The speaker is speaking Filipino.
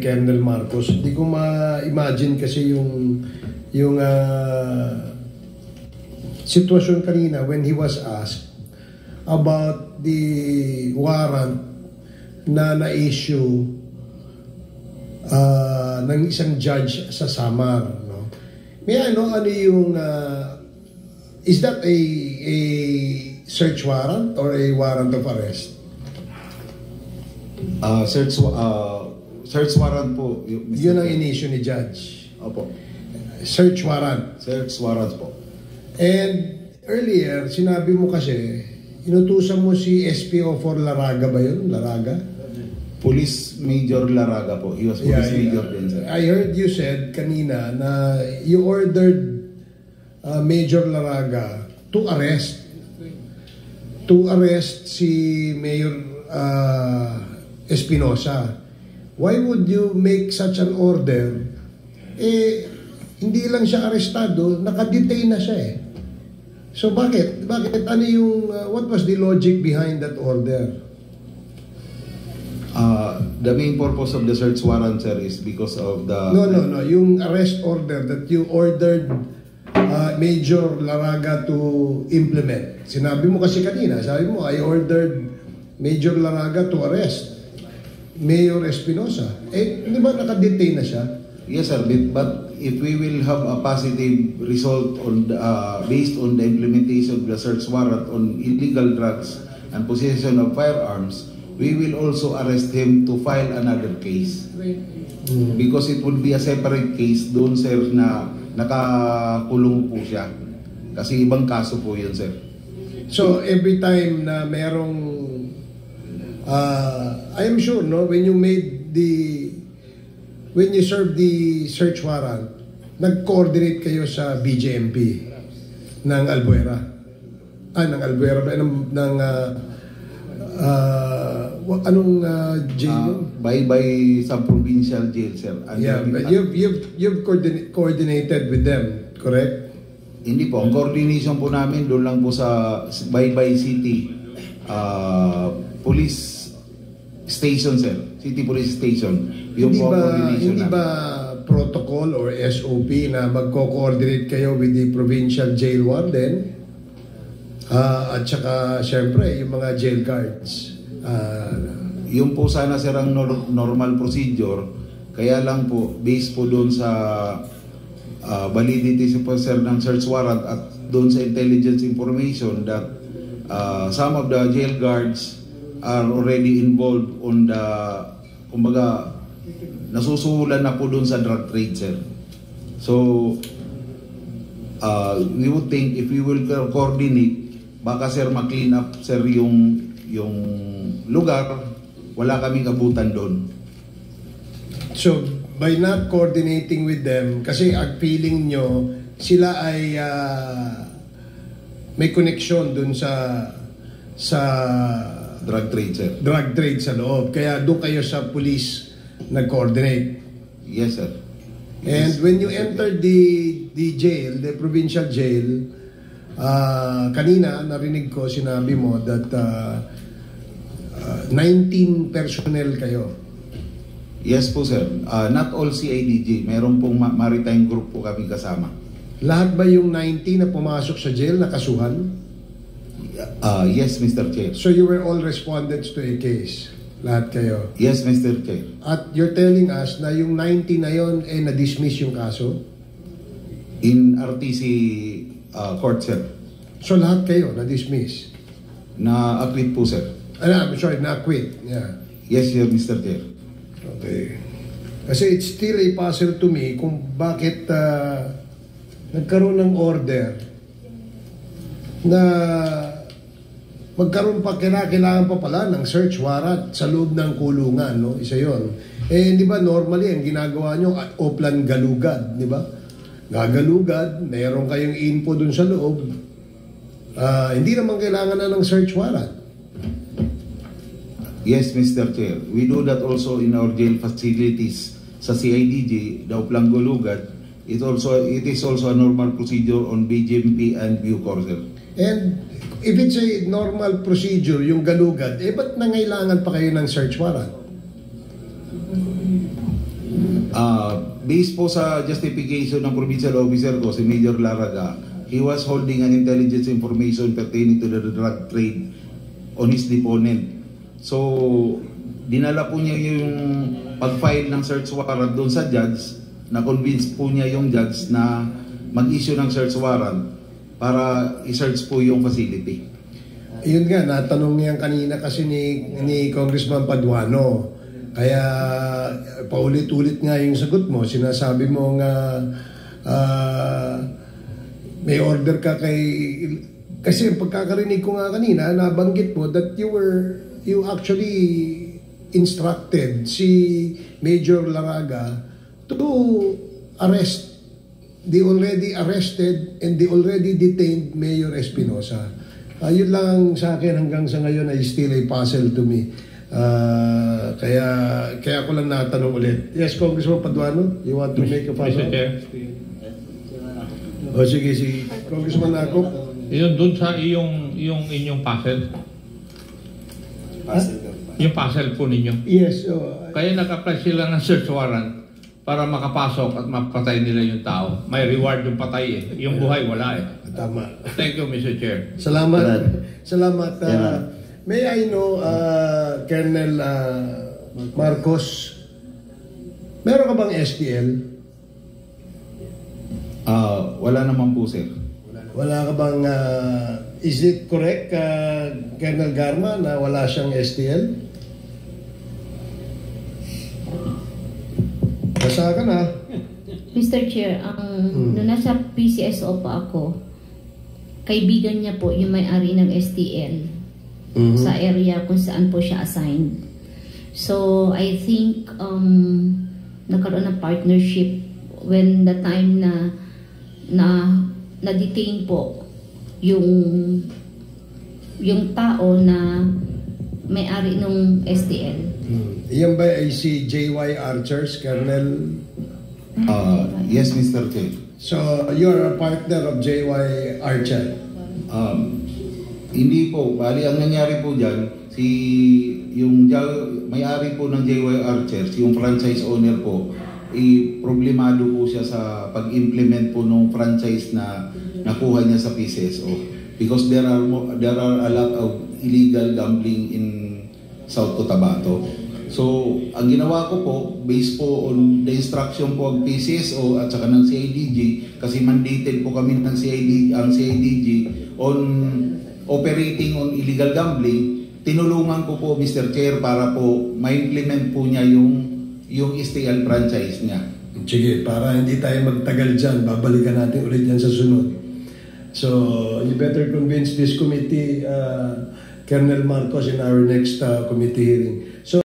Colonel Marcos. Hindi ko ma-imagine kasi yung sitwasyon kanina when he was asked about the warrant na na-issue ng isang judge sa Samar. No? May ano yung is that a search warrant or a warrant of arrest? Search warrant po. Yun ang in-issue ni judge. Opo. Search warrant. Search warrant po. And earlier, sinabi mo kasi, inutusan mo si SPO4 Laraga ba yun? Laraga? Police Major Laraga po. He was Police Major din, sir. I heard you said kanina na you ordered Major Laraga to arrest si Mayor Espinosa. Why would you make such an order? Hindi lang siya arestado, nakadetain na siya eh. So bakit? Ano yung, what was the logic behind that order? The main purpose of the search warrant, sir, is because of the... No. Yung arrest order that you ordered Major Laraga to implement. Sinabi mo kasi kanina, sabi mo, I ordered Major Laraga to arrest Mayor Espinosa. Di ba nakadetain na siya? Yes, sir. But if we will have a positive result on based on the implementation of the search warrant on illegal drugs and possession of firearms, we will also arrest him to file another case. Because it would be a separate case doon, sir, na nakakulong po siya. Kasi ibang kaso po yun, sir. So, every time na merong I'm sure, no, when you served the search warrant, nag-coordinate kayo sa BJMP ng Albuera. Ng Albuera ba? Anong jail? By sub-provincial jail, sir. Yeah, but you've coordinated with them, correct? Hindi po. Ang coordination po namin doon lang po sa Baybay City Police Station, sir. City Police Station. Yung Hindi ba protocol or SOP na magko-coordinate kayo with the provincial jail warden at saka syempre yung mga jail guards? Yung po sana, sir, ang normal procedure. Kaya lang po, based po doon sa validity po, sir, ng search warrant at doon sa intelligence information that some of the jail guards are already involved on the, kumbaga, nasusuhulan na po doon sa drug trade, sir. So, we would think if we will coordinate, baka, sir, ma-clean up, sir, yung lugar, wala kaming abutan doon. So, by not coordinating with them, kasi ang feeling nyo, sila ay may connection doon sa drug trade, sir. Drug trade sa loob. Kaya doon kayo sa police nag-coordinate. Yes, sir. And when you entered the jail, the provincial jail, kanina narinig ko, sinabi mo that 19 personnel kayo. Yes po, sir. Not all CIDG. Meron pong maritime group po kami kasama. Lahat ba yung 19 na pumasok sa jail nakasuhan? Yes, Mr. Chair. So you were all respondents to a case? Lahat kayo? Yes, Mr. Chair. At you're telling us na yung 90 na yon na-dismiss yung kaso? In RTC court, sir. So lahat kayo na-dismiss? Na-acquit po, sir. I'm sorry, na-acquit. Yeah. Yes, sir, Mr. Chair. Okay. Kasi it's still a puzzle to me kung bakit nagkaroon ng order na magkaroon pa, kailangan pa pala ng search warrant sa loob ng kulungan, no? Isa yon. Di ba normally ang ginagawa nyo oplan galugad, di ba? Gagalugad, meron kayong info dun sa loob. Hindi naman kailangan na ng search warrant. Yes, Mr. Chair. We do that also in our jail facilities sa CIDG, the oplan galugad. It is also a normal procedure on BJMP and Bucor, sir. And if it's a normal procedure, yung galugad, ba't nangailangan pa kayo ng search warrant? Based po sa justification ng provincial officer ko, si Major Laraga, he was holding an intelligence information pertaining to the drug trade on his deponent. So, dinala po niya yung pag-file ng search warrant doon sa judge, na-convince po niya yung judge na mag-issue ng search warrant para i-search po yung facility. Yun nga, natanong niya kanina kasi ni Congressman Paduano. Kaya paulit-ulit nga yung sagot mo. Sinasabi mo nga may order ka kasi pagkakarinig ko nga kanina, nabanggit mo that you actually instructed si Major Laraga to arrest the already arrested and the already detained Mayor Espinosa. Yun lang sa akin hanggang sa ngayon ay still a puzzle to me. Kaya ko lang natanong ulit. Yes, Congressman Paduano, you want to make a follow-up? Mr. Chair. O sige, si Congressman Akop. Yun, dun sa inyong puzzle. Yung puzzle po ninyo. Yes. Kaya nag-apply sila ng search warrant para makapasok at mapatay nila yung tao. May reward yung patay eh. Yung buhay wala eh. Tama. Thank you, Mr. Chair. Salamat. Salamat. May I know, Colonel Marcos, meron ka bang STL? Wala naman po, sir. Wala ka bang, is it correct, Colonel Garma, na wala siyang STL? Basa ka na. Mr. Chair, nung nasa PCSO pa ako, kaibigan niya po yung may-ari ng STL sa area kung saan po siya assigned. So, I think nagkaroon ng partnership when the time na detain po yung tao na may-ari ng STL. Iyan ba ay si J.Y. Archers, Colonel? Yes, Mr. Chair. So, you're a partner of J.Y. Archer? Hindi po. Bali, ang nangyari po dyan, may-ari po ng JY Archers, yung franchise owner po, problemado po siya sa pag-implement po ng franchise na nakuha niya sa PCSO. Because there are a lot of illegal gambling in South Cotabato. So, ang ginawa ko po, based po on the instruction po ng PCSO at saka ng CIDG, kasi mandated po kami ng CIDG on operating on illegal gambling, tinulungan ko po, Mr. Chair, para po ma-implement po niya yung STL franchise niya. Sige, para hindi tayo magtagal dyan, babalikan natin ulit yan sa sunod. So, you better convince this committee, Colonel Marcos, in our next committee hearing. So,